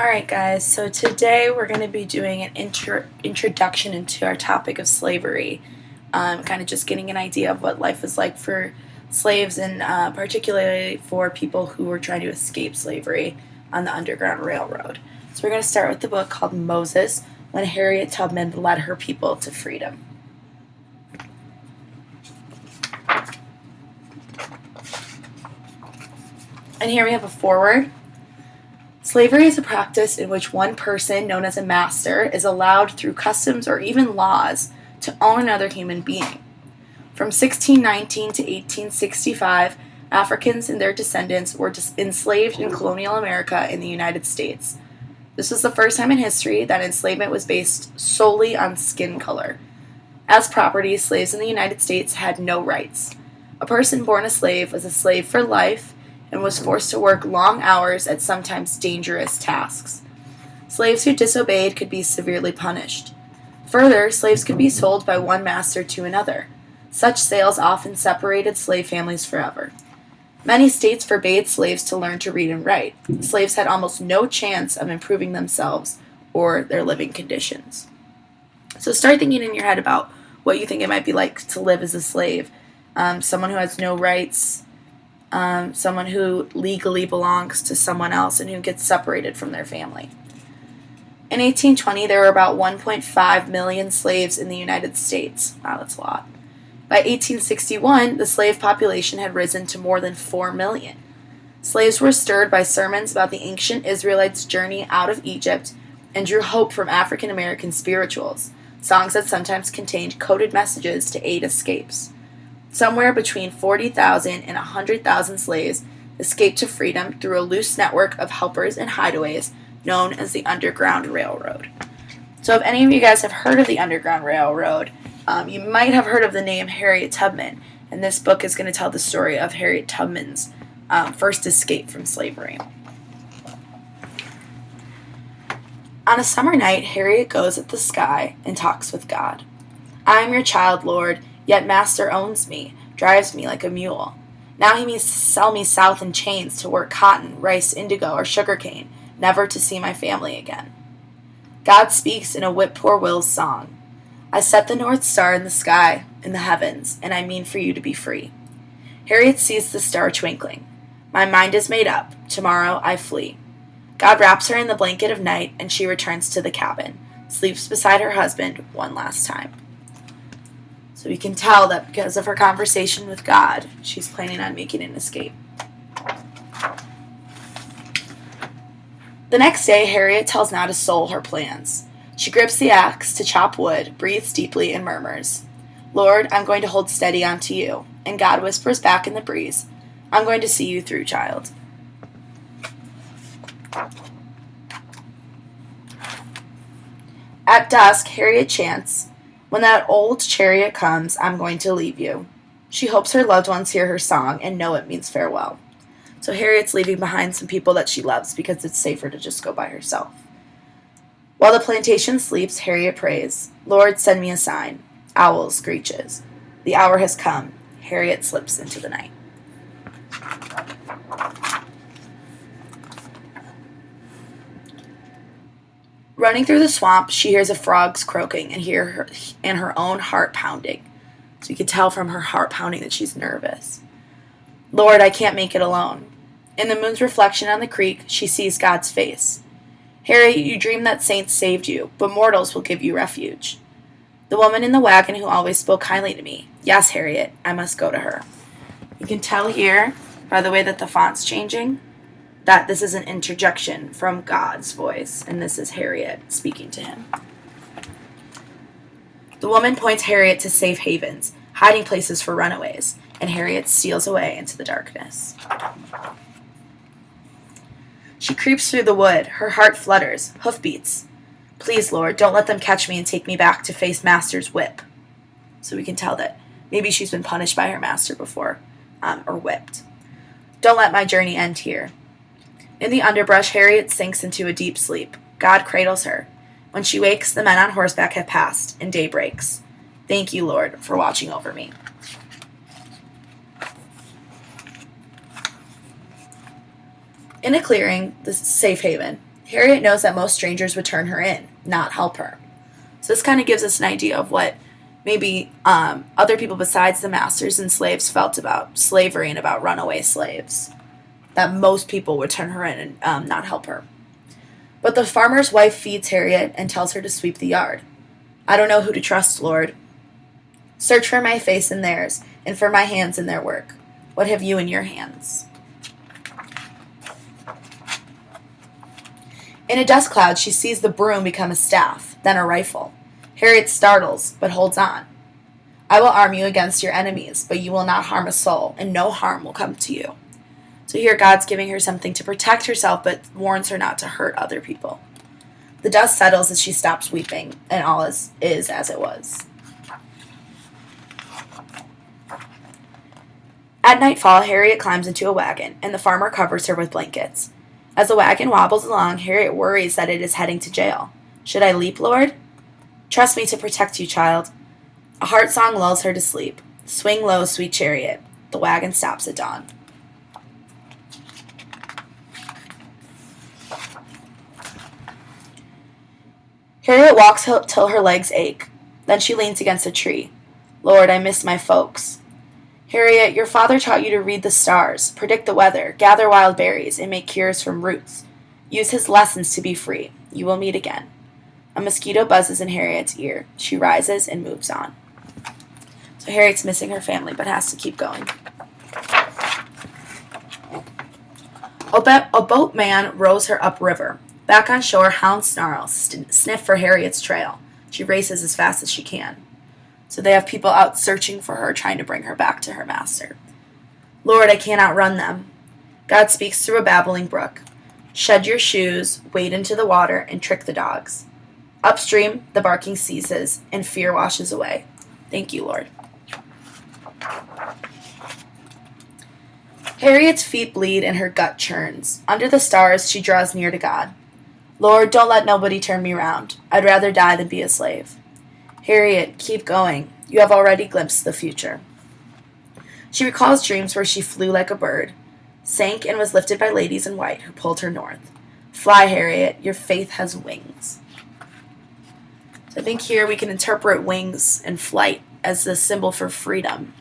Alright, guys, so today we're going to be doing an introduction into our topic of slavery, kind of just getting an idea of what life was like for slaves and particularly for people who were trying to escape slavery on the Underground Railroad. So we're going to start with the book called Moses, when Harriet Tubman led her people to freedom. And here we have a foreword. Slavery is a practice in which one person, known as a master, is allowed through customs or even laws to own another human being. From 1619 to 1865, Africans and their descendants were enslaved in colonial America in the United States. This was the first time in history that enslavement was based solely on skin color. As property, slaves in the United States had no rights. A person born a slave was a slave for life and was forced to work long hours at sometimes dangerous tasks. Slaves who disobeyed could be severely punished. Further, slaves could be sold by one master to another. Such sales often separated slave families forever. Many states forbade slaves to learn to read and write. Slaves had almost no chance of improving themselves or their living conditions. So start thinking in your head about what you think it might be like to live as a slave. Someone who has no rights, someone who legally belongs to someone else and who gets separated from their family. In 1820, there were about 1.5 million slaves in the United States. Wow, that's a lot. By 1861, the slave population had risen to more than 4 million. Slaves were stirred by sermons about the ancient Israelites' journey out of Egypt and drew hope from African American spirituals, songs that sometimes contained coded messages to aid escapes. Somewhere between 40,000 and 100,000 slaves escaped to freedom through a loose network of helpers and hideaways known as the Underground Railroad. So if any of you guys have heard of the Underground Railroad, you might have heard of the name Harriet Tubman, and this book is going to tell the story of Harriet Tubman's first escape from slavery. On a summer night, Harriet goes at the sky and talks with God. "I am your child, Lord, yet master owns me, drives me like a mule. Now he means to sell me south in chains to work cotton, rice, indigo, or sugarcane, never to see my family again." God speaks in a whip-poor-will's song. "I set the North Star in the sky, in the heavens, and I mean for you to be free." Harriet sees the star twinkling. "My mind is made up. Tomorrow I flee." God wraps her in the blanket of night, and she returns to the cabin, sleeps beside her husband one last time. So we can tell that because of her conversation with God, she's planning on making an escape. The next day, Harriet tells not a soul her plans. She grips the axe to chop wood, breathes deeply, and murmurs, "Lord, I'm going to hold steady onto you." And God whispers back in the breeze, "I'm going to see you through, child." At dusk, Harriet chants, "When that old chariot comes, I'm going to leave you." She hopes her loved ones hear her song and know it means farewell. So Harriet's leaving behind some people that she loves because it's safer to just go by herself. While the plantation sleeps, Harriet prays, "Lord, send me a sign." Owl screeches. The hour has come. Harriet slips into the night. Running through the swamp, she hears a frog's croaking and her own heart pounding. So you can tell from her heart pounding that she's nervous. "Lord, I can't make it alone." In the moon's reflection on the creek, she sees God's face. "Harriet, you dreamed that saints saved you, but mortals will give you refuge." The woman in the wagon who always spoke kindly to me. "Yes, Harriet, I must go to her." You can tell here, by the way that the font's changing, that this is an interjection from God's voice, and this is Harriet speaking to him. The woman points Harriet to safe havens, hiding places for runaways, and Harriet steals away into the darkness. She creeps through the wood. Her heart flutters, hoofbeats. "Please, Lord, don't let them catch me and take me back to face Master's whip." So we can tell that maybe she's been punished by her master before, or whipped. "Don't let my journey end here." In the underbrush, Harriet sinks into a deep sleep. God cradles her. When she wakes, the men on horseback have passed, and day breaks. "Thank you, Lord, for watching over me." In a clearing, the safe haven, Harriet knows that most strangers would turn her in, not help her. So this kind of gives us an idea of what maybe other people besides the masters and slaves felt about slavery and about runaway slaves. That most people would turn her in and not help her. But the farmer's wife feeds Harriet and tells her to sweep the yard. I don't know who to trust, Lord. Search for my face in theirs, and for my hands in their work. What have you in your hands? In a dust cloud, she sees the broom become a staff, then a rifle. Harriet startles, but holds on. I will arm you against your enemies, but you will not harm a soul, and no harm will come to you. So here God's giving her something to protect herself, but warns her not to hurt other people. The dust settles as she stops weeping, and all is as it was. At nightfall, Harriet climbs into a wagon, and the farmer covers her with blankets. As the wagon wobbles along, Harriet worries that it is heading to jail. Should I leap, Lord? Trust me to protect you, child. A heart song lulls her to sleep. Swing low, sweet chariot. The wagon stops at dawn. Harriet walks till her legs ache. Then she leans against a tree. Lord, I miss my folks. Harriet, your father taught you to read the stars, predict the weather, gather wild berries, and make cures from roots. Use his lessons to be free. You will meet again. A mosquito buzzes in Harriet's ear. She rises and moves on. So Harriet's missing her family, but has to keep going. A boatman rows her upriver. Back on shore, hounds snarl, sniff for Harriet's trail. She races as fast as she can. So they have people out searching for her, trying to bring her back to her master. Lord, I can't outrun them. God speaks through a babbling brook. Shed your shoes, wade into the water, and trick the dogs. Upstream, the barking ceases, and fear washes away. Thank you, Lord. Harriet's feet bleed and her gut churns. Under the stars, she draws near to God. Lord, don't let nobody turn me round. I'd rather die than be a slave. Harriet, keep going. You have already glimpsed the future. She recalls dreams where she flew like a bird, sank and was lifted by ladies in white who pulled her north. Fly, Harriet, your faith has wings. So I think here we can interpret wings and flight as the symbol for freedom.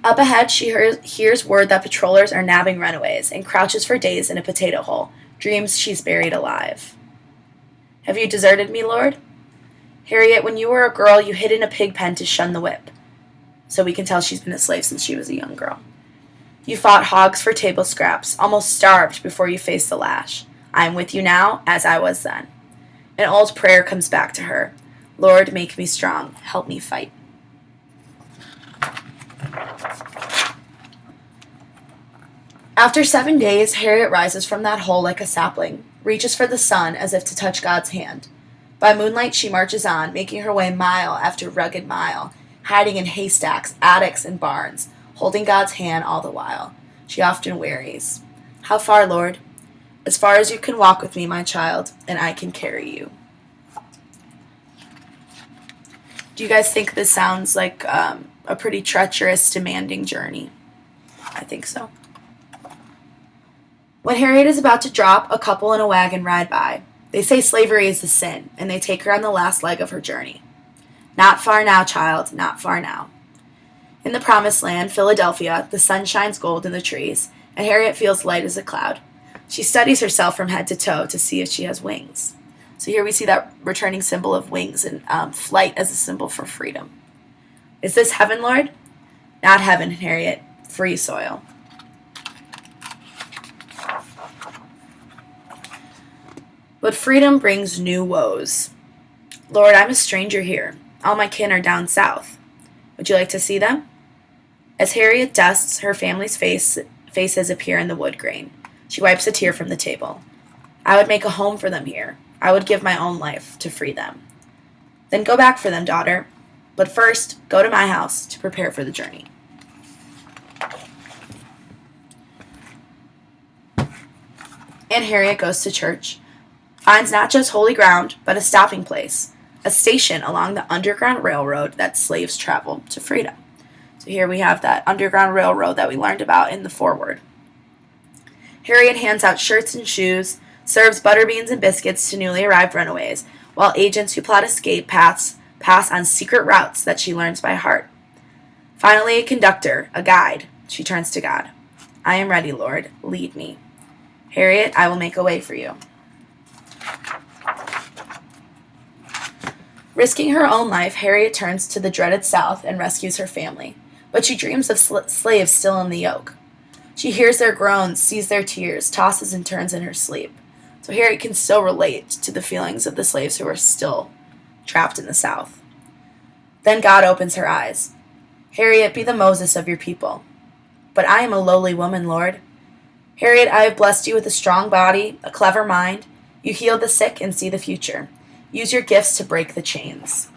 Up ahead, she hears word that patrollers are nabbing runaways and crouches for days in a potato hole, dreams she's buried alive. Have you deserted me, Lord? Harriet, when you were a girl, you hid in a pig pen to shun the whip. So we can tell she's been a slave since she was a young girl. You fought hogs for table scraps, almost starved before you faced the lash. I am with you now, as I was then. An old prayer comes back to her. Lord, make me strong. Help me fight. After 7 days, Harriet rises from that hole like a sapling, reaches for the sun as if to touch God's hand. By moonlight, she marches on, making her way mile after rugged mile, hiding in haystacks, attics, and barns, holding God's hand all the while. She often wearies. How far, Lord? As far as you can walk with me, my child, and I can carry you. Do you guys think this sounds like a pretty treacherous, demanding journey? I think so. When Harriet is about to drop, a couple in a wagon ride by. They say slavery is a sin, and they take her on the last leg of her journey. Not far now, child, not far now. In the promised land, Philadelphia, the sun shines gold in the trees, and Harriet feels light as a cloud. She studies herself from head to toe to see if she has wings. So here we see that returning symbol of wings and flight as a symbol for freedom. Is this heaven, Lord? Not heaven, Harriet. Free soil. But freedom brings new woes. Lord, I'm a stranger here. All my kin are down south. Would you like to see them? As Harriet dusts, her family's faces appear in the wood grain. She wipes a tear from the table. I would make a home for them here. I would give my own life to free them. Then go back for them, daughter. But first, go to my house to prepare for the journey. And Harriet goes to church. Finds not just holy ground, but a stopping place, a station along the Underground Railroad that slaves traveled to freedom. So here we have that Underground Railroad that we learned about in the foreword. Harriet hands out shirts and shoes, serves butterbeans and biscuits to newly arrived runaways, while agents who plot escape paths pass on secret routes that she learns by heart. Finally, a conductor, a guide. She turns to God. I am ready, Lord. Lead me. Harriet, I will make a way for you. Risking her own life, Harriet turns to the dreaded South and rescues her family. But she dreams of slaves still in the yoke. She hears their groans, sees their tears, tosses and turns in her sleep. So Harriet can still relate to the feelings of the slaves who are still trapped in the South. Then God opens her eyes. Harriet, be the Moses of your people. But I am a lowly woman, Lord. Harriet, I have blessed you with a strong body, a clever mind. You heal the sick and see the future. Use your gifts to break the chains.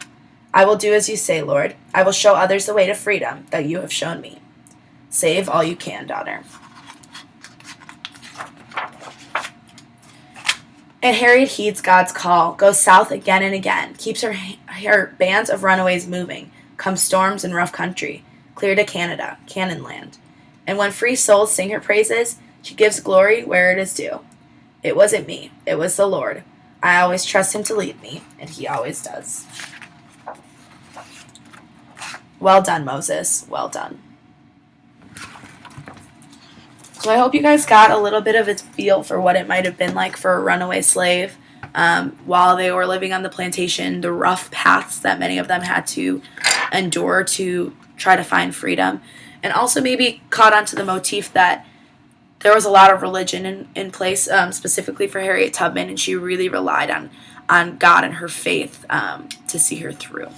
I will do as you say, Lord. I will show others the way to freedom that you have shown me. Save all you can, daughter. And Harriet heeds God's call, goes south again and again, keeps her bands of runaways moving, come storms and rough country, clear to Canada, Canaan land. And when free souls sing her praises, she gives glory where it is due. It wasn't me, it was the Lord. I always trust him to lead me, and he always does. Well done, Moses. Well done. So I hope you guys got a little bit of a feel for what it might have been like for a runaway slave while they were living on the plantation, the rough paths that many of them had to endure to try to find freedom, and also maybe caught onto the motif that there was a lot of religion in place, specifically for Harriet Tubman, and she really relied on God and her faith to see her through.